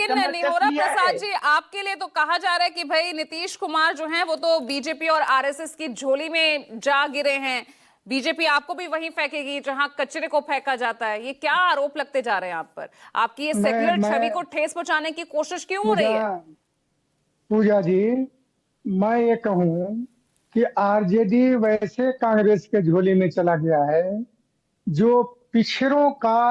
लेकिन निहोरा प्रसाद जी, आपके लिए तो कहा जा रहा है कि भाई नीतीश कुमार जो हैं वो तो बीजेपी और आरएसएस की झोली में जा गिरे हैं, बीजेपी आपको भी वहीं फेंकेगी जहां कचरे को फेंका जाता है। ये क्या आरोप लगते जा रहे हैं आप पर? आपकी ये सेक्युलर छवि को ठेस पहुंचाने की कोशिश क्यों हो रही है? पूजा जी, मैं ये कहूं कि आरजेडी वैसे कांग्रेस के झोली में चला गया है जो पिछड़ों का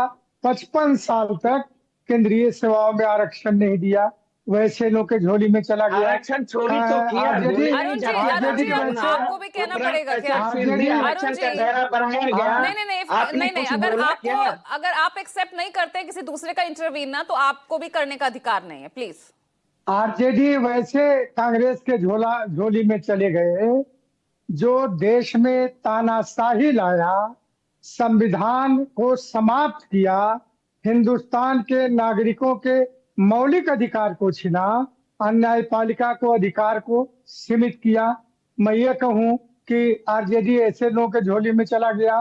55 साल तक केंद्रीय सेवाओं में आरक्षण नहीं दिया, वैसे लोग के झोली में चला गया। आरक्षण चोरी तो किया। अरुण जी, आपको भी कहना पड़ेगा क्या? आरक्षण का दायरा बढ़ाया गया। नहीं, अगर आप एक्सेप्ट नहीं करते किसी दूसरे का इंटरवीन ना, तो आपको भी करने का अधिकार नहीं है, प्लीज। आरजेडी वैसे कांग्रेस के झोली में चले गए जो देश में तानाशाही लाया, संविधान को समाप्त किया, हिंदुस्तान के नागरिकों के मौलिक अधिकार को छीना, न्यायपालिका को अधिकार को सीमित किया। मैं ये कहूं कि आरजेडी ऐसे लोगों के झोली में चला गया।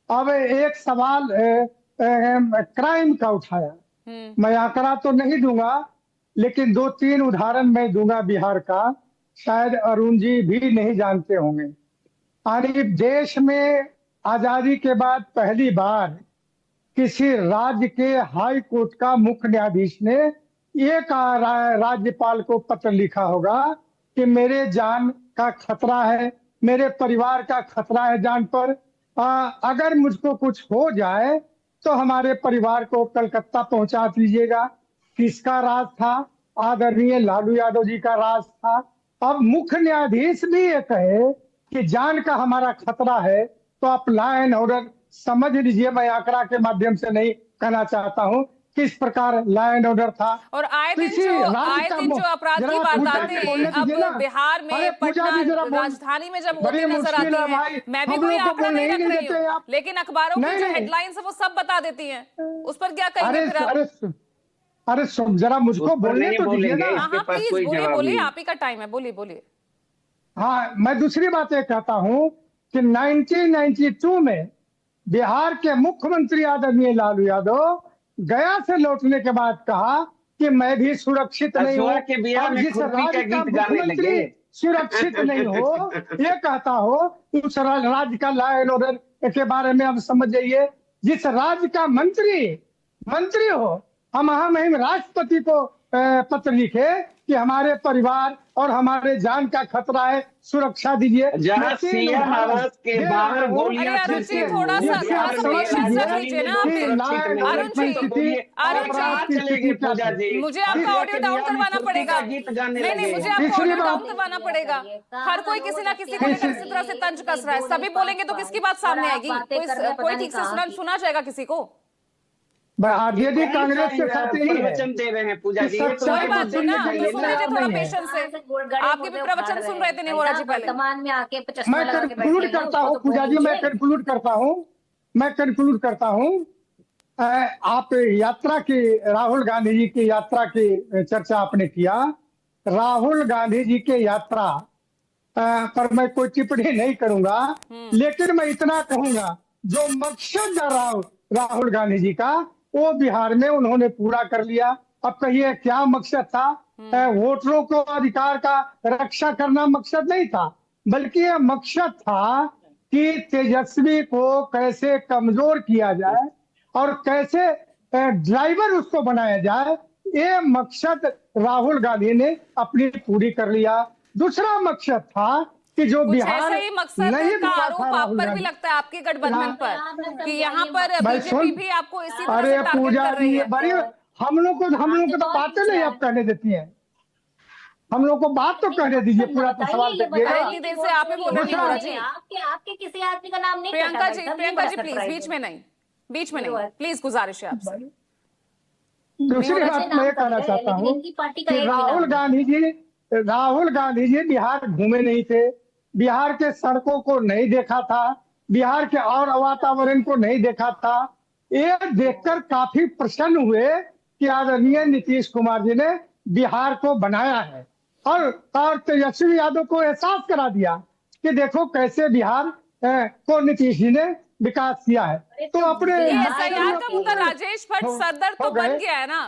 अब एक सवाल क्राइम का उठाया, मैं आंकड़ा तो नहीं दूंगा लेकिन 2-3 उदाहरण मैं दूंगा बिहार का, शायद अरुण जी भी नहीं जानते होंगे। देश में आजादी के बाद पहली बार किसी राज्य के हाई कोर्ट का मुख्य न्यायाधीश ने एक राज्यपाल को पत्र लिखा होगा कि मेरे जान का खतरा है, मेरे परिवार का खतरा है जान पर, अगर मुझको कुछ हो जाए तो हमारे परिवार को कलकत्ता पहुंचा दीजिएगा। किसका राज था? आदरणीय लालू यादव जी का राज था। अब मुख्य न्यायाधीश भी ये कहे कि जान का हमारा खतरा है तो आप लॉ एंड ऑर्डर समझ लीजिए। मैं आंकड़ा के माध्यम से नहीं कहना चाहता हूँ किस प्रकार लॉ एंड ऑर्डर था। और आए दिन जो अपराध की वारदातें अब बिहार में पटना राजधानी में जब होती नजर आती हैं, मैं भी कोई आंकड़ा नहीं रख रही हूँ, लेकिन अखबारों की जो हेडलाइंस है वो सब बता देती हैं। उस पर क्या कहेंगे? अरे जरा मुझको बोलने तो दीजिए ना। हाँ, प्लीज बोलिए, आप ही का टाइम है, बोलिए। हाँ, मैं दूसरी बात ये कहता हूँ कि 1992 में बिहार के मुख्यमंत्री आदरणीय लालू यादव गया से लौटने के बाद कहा कि मैं भी सुरक्षित नहीं हूँ, और जिस राज्य का मुख्यमंत्री सुरक्षित नहीं हो, ये कहता हो उस राज्य का लॉ एंड ऑर्डर के बारे में अब समझ जाइए। जिस राज्य का मंत्री हो, हम राष्ट्रपति को पत्र लिखे कि हमारे परिवार और हमारे जान का खतरा है, सुरक्षा दीजिए। जहाँ सीएम आवास के बाहर गोलियां थोड़ा सा मुझे आपका ऑडियो डाउन करवाना पड़ेगा। नहीं, मुझे आपका ऑडियो डाउन करवाना पड़ेगा। हर कोई किसी ना किसी को लेकर इसी तरह से तंज कस रहा है। सभी बोलेंगे तो किसकी बात सामने आएगी? कोई ठीक से सुना जाएगा किसी को? आरजेडी कांग्रेस के साथ ही प्रवचन दे रहे हैं पूजा जी। कोई बात नहीं ना, तो सुन लीजिए थोड़ा पेशेंस से। आपके भी प्रवचन सुन रहे थे निहोरा जी पहले। मैं कंक्लूड करता हूँ पूजा जी, मैं कंक्लूड करता हूँ। आप यात्रा की, राहुल गांधी जी की यात्रा की चर्चा आपने किया। राहुल गांधी जी के यात्रा पर मैं कोई टिप्पणी नहीं करूंगा, लेकिन मैं इतना कहूंगा जो मकसद राहुल गांधी जी का वो बिहार में उन्होंने पूरा कर लिया। अब कहिए क्या मकसद था? वोटरों को अधिकार का रक्षा करना मकसद नहीं था, बल्कि यह मकसद था कि तेजस्वी को कैसे कमजोर किया जाए और कैसे ड्राइवर उसको बनाया जाए। ये मकसद राहुल गांधी ने अपनी पूरी कर लिया। दूसरा मकसद था कि जो बिहार ही मकसद का आरोप आप पर भी लगता है, आपके गठबंधन पर, कि यहाँ पर बीजेपी भी आपको इसी तरह से टारगेट कर रही है। बड़ी हम लोग को तो बातें नहीं आप कहने देती हैं। हम लोग को बात तो कहने दीजिए, पूरा तो सवाल इतनी देर से आप ही बोल रही हैं। आपके किसी आदमी का नाम नहीं। प्रियंका जी प्लीज बीच में नहीं, प्लीज गुजारिश है आपसे। दूसरी बात मैं कहना चाहता हूँ कि राहुल गांधी जी बिहार घूमे नहीं थे, बिहार के सड़कों को नहीं देखा था, बिहार के और वातावरण को नहीं देखा था। ये देखकर काफी प्रसन्न हुए कि आदरणीय नीतीश कुमार जी ने बिहार को बनाया है, और तेजस्वी यादव को एहसास करा दिया कि देखो कैसे बिहार को नीतीश जी ने विकास किया है। तो अपने राजेश भट्ट सरदर्द तो बन गया है ना।